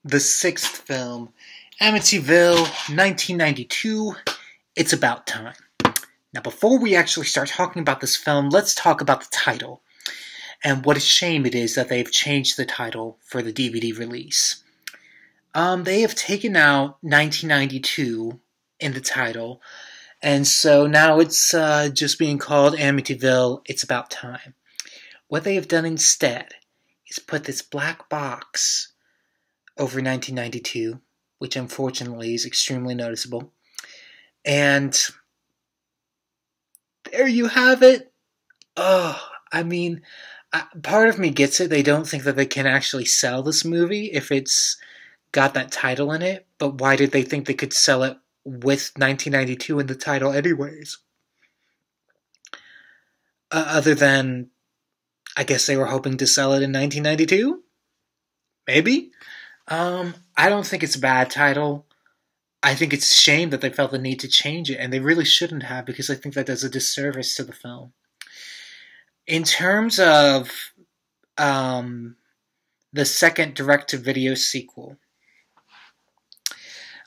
the sixth film, Amityville, 1992, It's About Time. Now, before we actually start talking about this film, let's talk about the title, and what a shame it is that they've changed the title for the DVD release. They have taken out 1992 in the title, and so now it's just being called Amityville, It's About Time. What they have done instead is put this black box over 1992, which unfortunately is extremely noticeable. And there you have it. Oh, I mean, part of me gets it. They don't think that they can actually sell this movie if it's got that title in it. But why did they think they could sell it with 1992 in the title anyways? Other than, I guess they were hoping to sell it in 1992? Maybe? I don't think it's a bad title. I think it's a shame that they felt the need to change it, and they really shouldn't have, because I think that does a disservice to the film. In terms of the second direct-to-video sequel,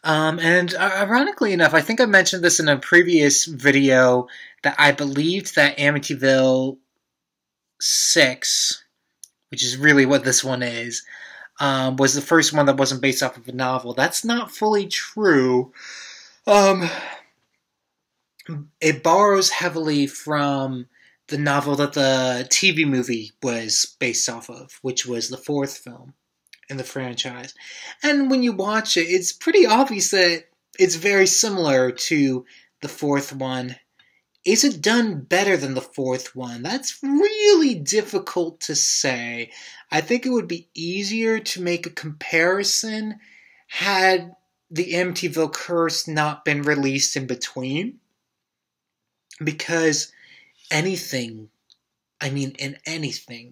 and ironically enough, I think I mentioned this in a previous video, that I believed that Amityville 6, which is really what this one is, was the first one that wasn't based off of a novel. That's not fully true. It borrows heavily from the novel that the TV movie was based off of, which was the fourth film in the franchise. And when you watch it, it's pretty obvious that it's very similar to the fourth one. Is it done better than the fourth one? That's really difficult to say. I think it would be easier to make a comparison had the Amityville Curse not been released in between. Because anything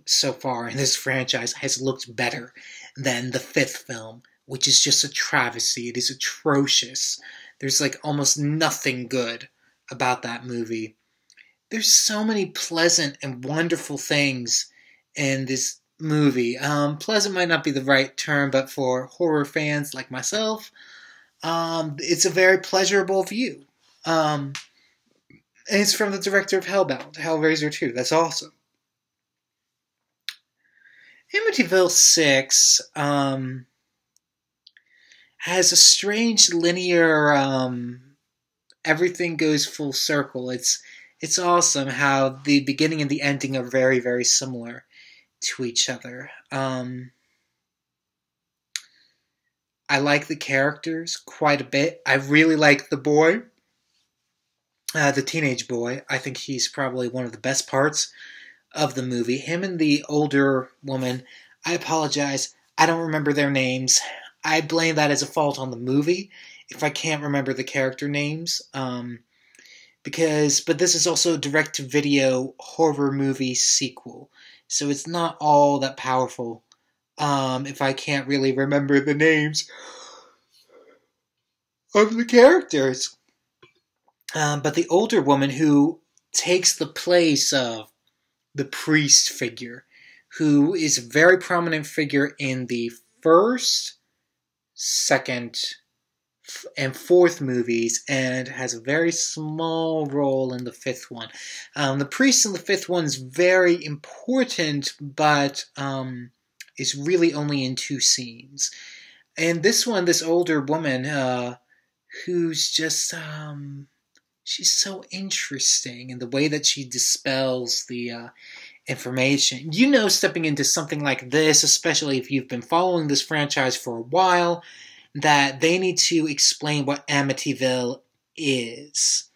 so far in this franchise has looked better than the fifth film, which is just a travesty. It is atrocious. There's like almost nothing good about that movie. There's so many pleasant and wonderful things in this movie. Pleasant might not be the right term, but for horror fans like myself, it's a very pleasurable view. And it's from the director of Hellbound, Hellraiser 2. That's awesome. Amityville 6 has a strange linear, everything goes full circle. It's awesome how the beginning and the ending are very, very similar to each other. I like the characters quite a bit. I really like the boy, the teenage boy. I think he's probably one of the best parts of the movie. Him and the older woman, I apologize, I don't remember their names. I blame that as a fault on the movie if I can't remember the character names. But this is also a direct-to-video horror movie sequel, so it's not all that powerful if I can't really remember the names of the characters. But the older woman who takes the place of the priest figure, who is a very prominent figure in the first, second, and fourth movies, and has a very small role in the fifth one. The priest in the fifth one is very important, but is really only in 2 scenes. And this one, this older woman, who's just, she's so interesting in the way that she dispels the information. You know, stepping into something like this, especially if you've been following this franchise for a while, that they need to explain what Amityville is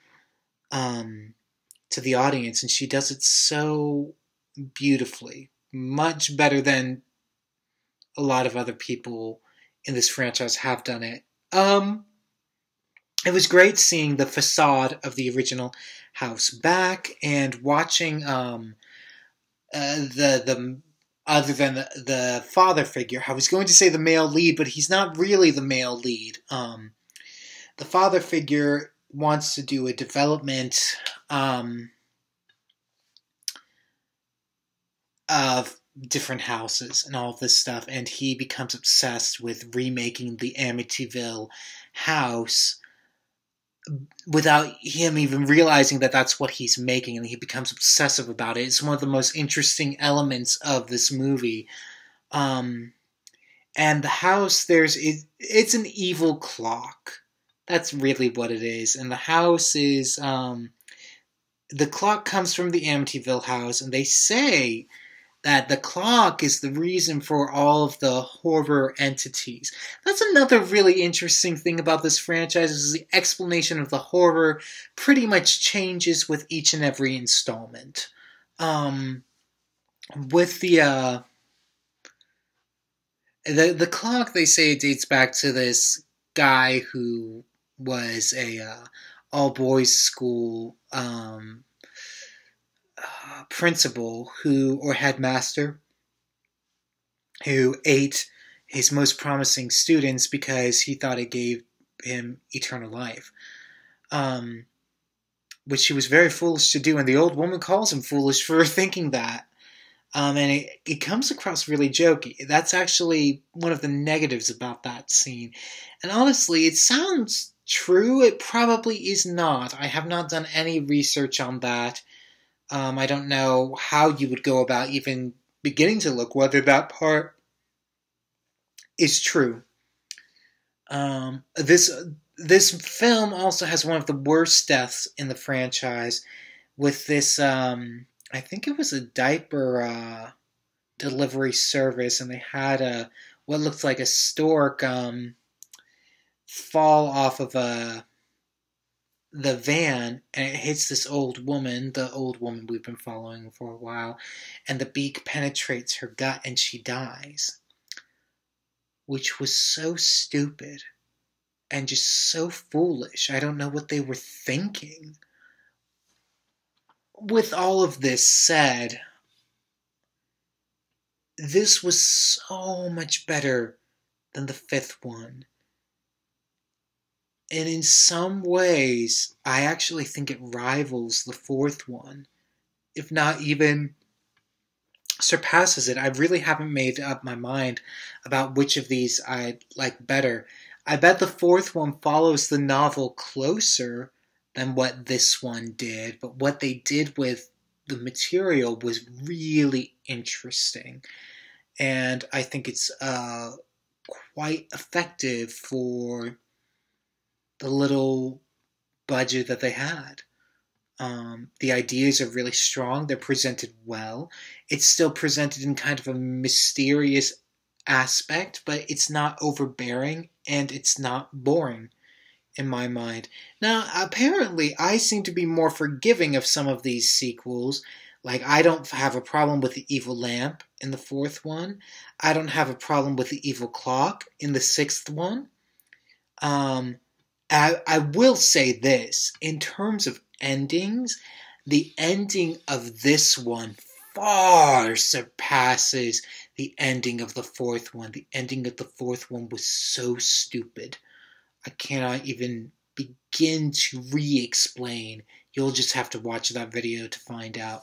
to the audience, and she does it so beautifully. Much better than a lot of other people in this franchise have done it. It was great seeing the facade of the original house back, and watching other than the father figure. I was going to say the male lead, but he's not really the male lead. The father figure wants to do a development of different houses and all of this stuff, and he becomes obsessed with remaking the Amityville house without him even realizing that that's what he's making, and he becomes obsessive about it. It's one of the most interesting elements of this movie. And the house, it's an evil clock. That's really what it is. And the house is, the clock comes from the Amityville house, and they say that the clock is the reason for all of the horror entities. That's another really interesting thing about this franchise, is the explanation of the horror pretty much changes with each and every installment. With the clock, they say it dates back to this guy who was a all-boys school principal or headmaster who ate his most promising students because he thought it gave him eternal life, which he was very foolish to do, and the old woman calls him foolish for thinking that. And it comes across really jokey. That's actually one of the negatives about that scene. And honestly, it sounds true. It probably is not. I have not done any research on that. I don't know how you would go about even beginning to look whether that part is true. This film also has one of the worst deaths in the franchise with this, I think it was a diaper delivery service, and they had what looked like a stork fall off of the van, and it hits this old woman, the old woman we've been following for a while, and the beak penetrates her gut and she dies. Which was so stupid and just so foolish. I don't know what they were thinking. With all of this said, this was so much better than the fifth one. And in some ways, I actually think it rivals the fourth one, if not even surpasses it. I really haven't made up my mind about which of these I like better. I bet the fourth one follows the novel closer than what this one did, but what they did with the material was really interesting. And I think it's quite effective for the little budget that they had. The ideas are really strong. They're presented well. It's still presented in kind of a mysterious aspect, but it's not overbearing and it's not boring in my mind. Now, apparently, I seem to be more forgiving of some of these sequels. Like, I don't have a problem with the evil lamp in the fourth one. I don't have a problem with the evil clock in the sixth one. I will say this, in terms of endings, the ending of this one far surpasses the ending of the fourth one. The ending of the fourth one was so stupid. I cannot even begin to re-explain. You'll just have to watch that video to find out.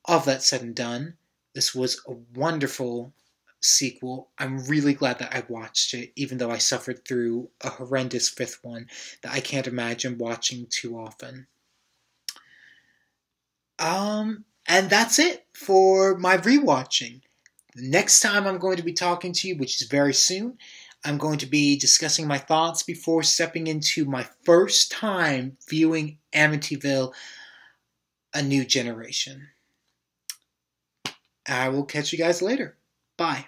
All of that said and done, this was a wonderful sequel. I'm really glad that I watched it, even though I suffered through a horrendous fifth one that I can't imagine watching too often. And that's it for my rewatching. The next time I'm going to be talking to you, which is very soon, I'm going to be discussing my thoughts before stepping into my first time viewing Amityville: A New Generation. I will catch you guys later. Bye.